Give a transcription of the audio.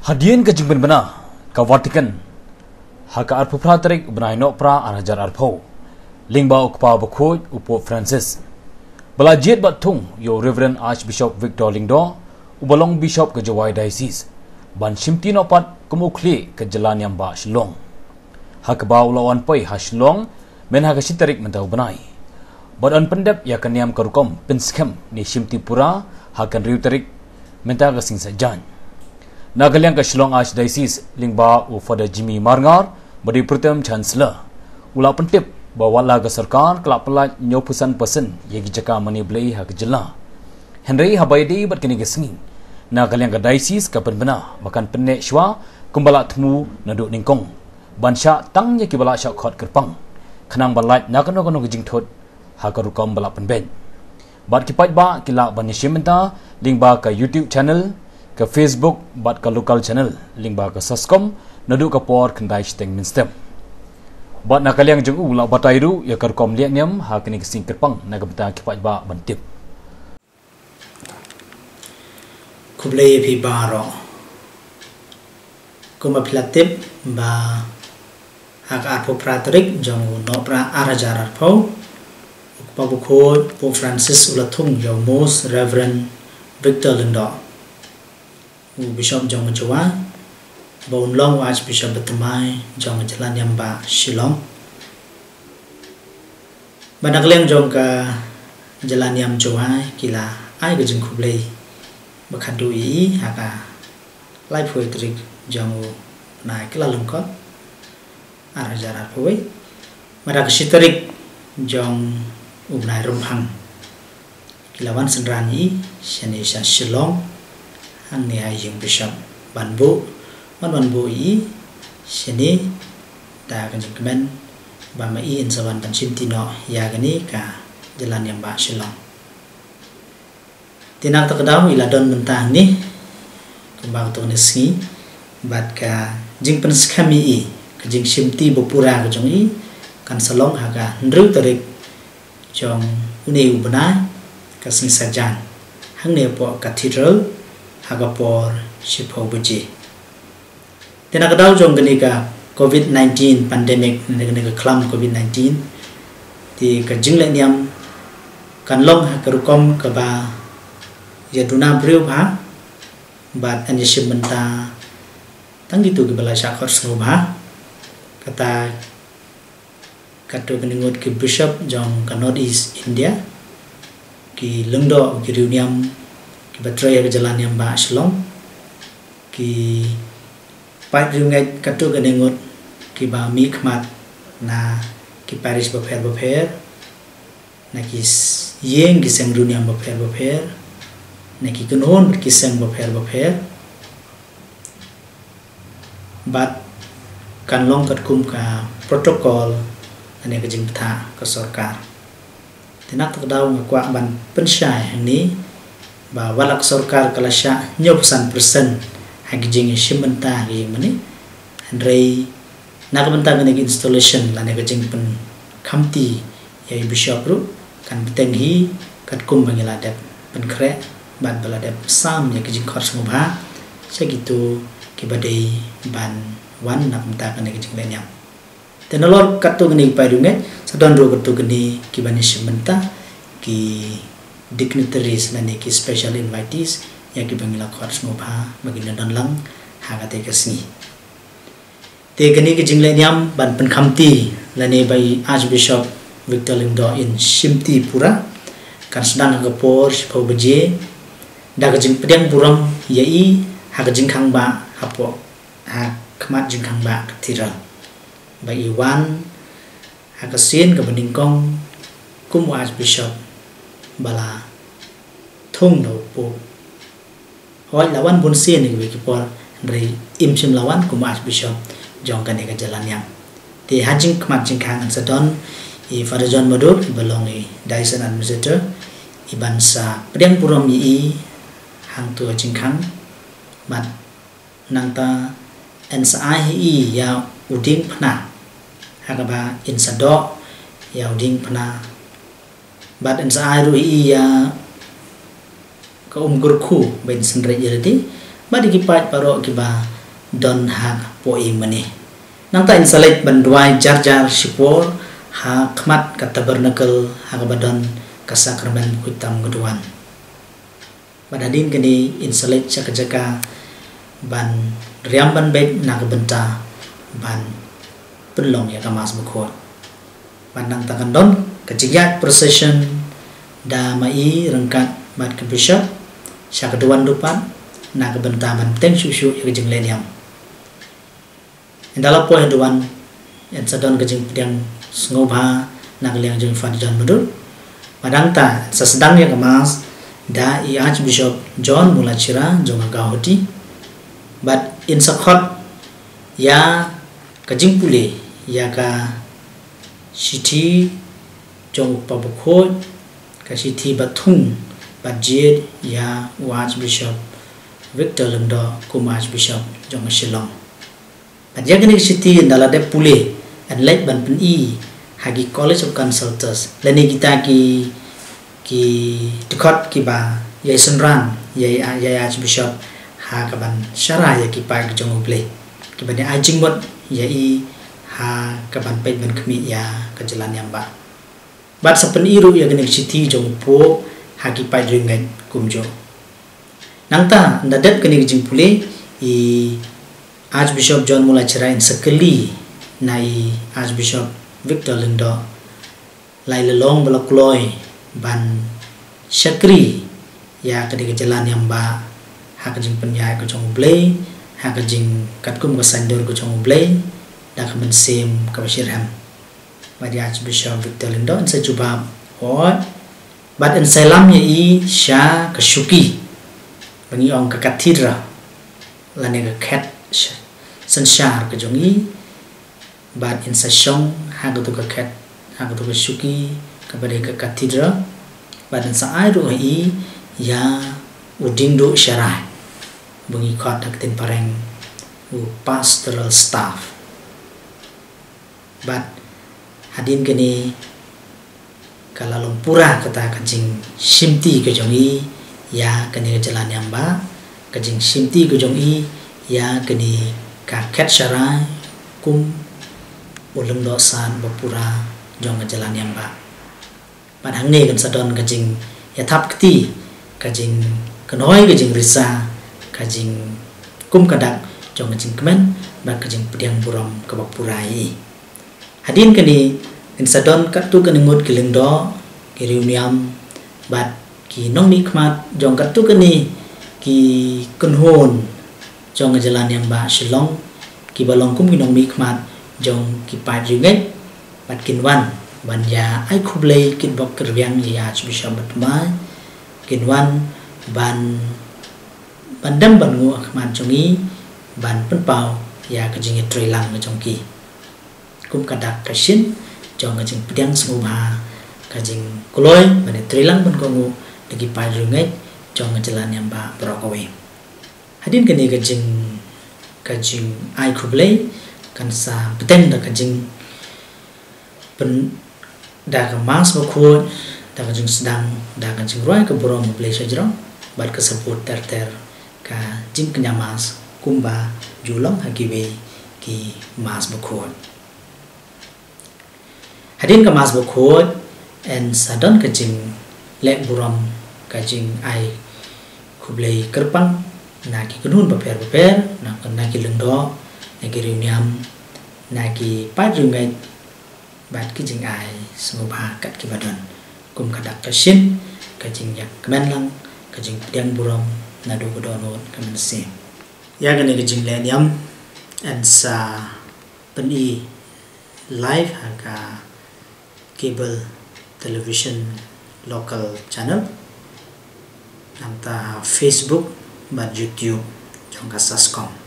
Hadian ke jingben bena ka Vatican haka arpu pratrik benai nok pra anajar arpo lingba ukpa bakoj upo Francis belajet batung yo Reverend Archbishop Victor Lingdo ubalong bishop ke Jawai Diocese ban simti nopat kumukli ke jalan yang ba Shillong haka ba ulawan pai ha Shillong men haka sitarik mentau benai badan pendep ya kaniam karukom penskem ni simti pura hakan riutarik menta ka singsajan Nagaliang ke Shillong Archdiocese lingba u Father Jimmy Marngar beri Protem Chancellor ula pentip bawa laga sarkar kelap pelat nyopusan pesen yagi jaka mani belai hak jela Henry habaidi bat kini gesengin Nagaliang ke diocese ka penbena makan penek shwa kumbala temu naduk ningkong bansha tang yaki bala syak khot kerpang kenang balat nakano gejing thot hakarukam bala penben bat kipat ba kila banishimenta lingba ke YouTube channel ke Facebook bat ke local channel lingba ke Saskom nadu ke por kendai steng minstem bat nakaliang jeng ula batairu ya karkom liat niam ha kini kesing kerpang naga beta kipat ba bantip kublai pi baro kuma pilatip ba hak arpo pratrik jong no pra arajar arpo ukpa bukho po Francis ulathung yo most Reverend Victor Lingdo Bishop Jong Jawa Baun Long Archbishop Betemai Jong Jalan Yamba Shillong Banakliang Jong ka Jalan Yam Jawa kila ai ke jeng kublai bakadu I haka lai poetrik Jong na kila lengkot arajar poi madak sitarik Jong ubnai rumhang kilawan senrani Shanisha Shillong ang ni ay yung bishop banbu banbu I sini da kanjeng kemen bama I insawan ban simtino ya gani ka jalan yang ba Shillong tinang takdaw iladon mentah ni kumbang to neski bat ka jing penskami I ka jing simti bopura ka jong I kan salong haga ndru tarik jong uni ubna ka sing sajan hang ne po cathedral Hagapor Shipho Buji. Tena kadau jong gani ka COVID-19 pandemic gani ka klam COVID-19 ti ka jingle niam kan long ha karukom ka ba ya duna breu ba bat anya shimenta tang gitu ke bala syakor sno ba kata katu gani ngot ke bishop jong ka North East India ki lengdo ki reuniam Baterai ke jalan yang ba Shillong ki pai ringai katu ke dengot ki ba mi khmat na ki parish bapher na ki yeng ki sang dunia bapher na ki kanon ki sang bapher bat kan long kat kum ka protokol ane ke jing tha ka sarkar tinak tak daw ngakwa ban pensyai ni ba walak sarkar kalasya 90% hagi jing shimenta gi mani andrei nakabenta ngani installation lane ka jing pen khamti ya bishop ru kan betenghi kat kum bangila dep pen kre ban bala dep sam ya ka jing khors ngobha segitu ki badai ban wan nakabenta ngani ka jing lenyam tenolor katu ngani paidunge sadon ro katu ngani ki bani shimenta ki dignitaries lani ki special invitees yang ki bangila khors ngobha bagina danlang hagate kasni te gani ki jingle nyam ban pen khamti lani bai Archbishop Victor Lingdo in simti pura kan sedang ngapor Shipho Buji da jing pedang buram yai hagajing khang ba hapo ha khmat jing khang ba katira bai Iwan hakasin ka beningkong kum Archbishop bala thong do po hoi lawan bunsin ni ki por rei imsim lawan kuma Archbishop jong kan ka jalan yang ti hajing khmat jing khang sadon I Father John Madur belong I Diocese Administrator I bansa pedang puram I hang tu jing khang bat nangta NSI I ya uding phna hakaba insado ya uding phna bat NSI ru I ya ka gurku ben senre jelati ba dikipat paro kiba don hak poi mani nang ta insalek banduai jar sipor ha khmat ka tabernacle ha badon ka sakramen hutam geduan badadin kini insalek jaka ban riam ban bek na benta ban penlong ya kamas bukhot ban nang ta kandon kejiyat procession da mai rengkat mat ke bishop sya keduan dupan na benta ban teng susu ya kejing leniam indala poin duan yang sadon kejing pedang ngobha na liang jeng fadidan mudur padang ta sesedang ya kemas da i Archbishop John Mulachira jong agahoti but in sakhot ya kajing pule ya ka siti jong pabukhot ka siti bathung budget ya Archbishop Victor Lendo kum Archbishop jong Shillong but ya kini siti ndala de pule and late ban pen i hagi College of Consultants leni kita ki dekot ki ba yai sunran yai Archbishop ha kaban syara ya ki pai jong ble ki ban ajing bot yai ha kaban pai ban kemi ya ka jalan yang ba bat sapen iru ya gene siti jong po ha ki pai ringai kumjo nangta ndadet kene jing pule i Archbishop John Mulachira in sekali nai Archbishop Victor Lendo lai lelong belakloi ban syakri ya ketika jalan yang ba ha kajing penyai ko jong blay ha kajing katkum ko sandur ko jong blay da kamen sem ka bashirham badi Archbishop Victor Lendo in sejuba hot but in salam ya i sya kesyuki bangi ong ka katedra lane ka kat sanshar ko jong i but in sashong ha ko ka kat ha ko ka syuki kepada ke katedra badan saai ru i ya uding do syarah bungi khot daktin pareng u pastoral staff but hadin kini kalalong pura kata kajing simti ke jongi ya kini jalan yang ba kajing simti ke jongi ya kini kaket syarah kum ulung dosan bapura jong jalan yang ba padang ni kan sadon kajing ya tap keti kajing kenoi kajing risa kajing kum kadak jong kajing kemen ba kajing pediang buram ke bapurai hadin kani in sadon katu kaningut kilingdo kiriuniam bat ki nong nikmat jong katu kani ki kunhon jong jalan yang ba Shillong ki balong kum kinong nikmat jong ki padringet bat kinwan banja ai khublei kin bok kerviang ya Archbishop batmai kinwan ban bandam bangu akhman jongi ban penpau ya kajing trelang jongki kum kadak kashin jong kajing pedang sngubha kajing kuloi ban trelang ban kongu lagi pai rungai jong jalan yang ba brokawe hadin kene kajing ai khublei kan sa pedang da kajing pen da kemas bakut da kajing sedang da kajing ruai ke burung Malaysia jerong bat kesebut ter ka jing kenyamas kumba julong hagiwe ki mas bakut hadin ke mas bakut en sadon kajing lek burung kajing ai kublei kerpang na ki kunun paper na ki lengdo na ki reuniam na ki padrungai bat kijing ai sengubha kat kibadan kum kadak kashin kajing yak kemenlang kajing pedang burong nadu kodonot kamen sim ya gane kajing leniam and sa peni live haga cable television local channel nanta Facebook bat YouTube jong kasaskom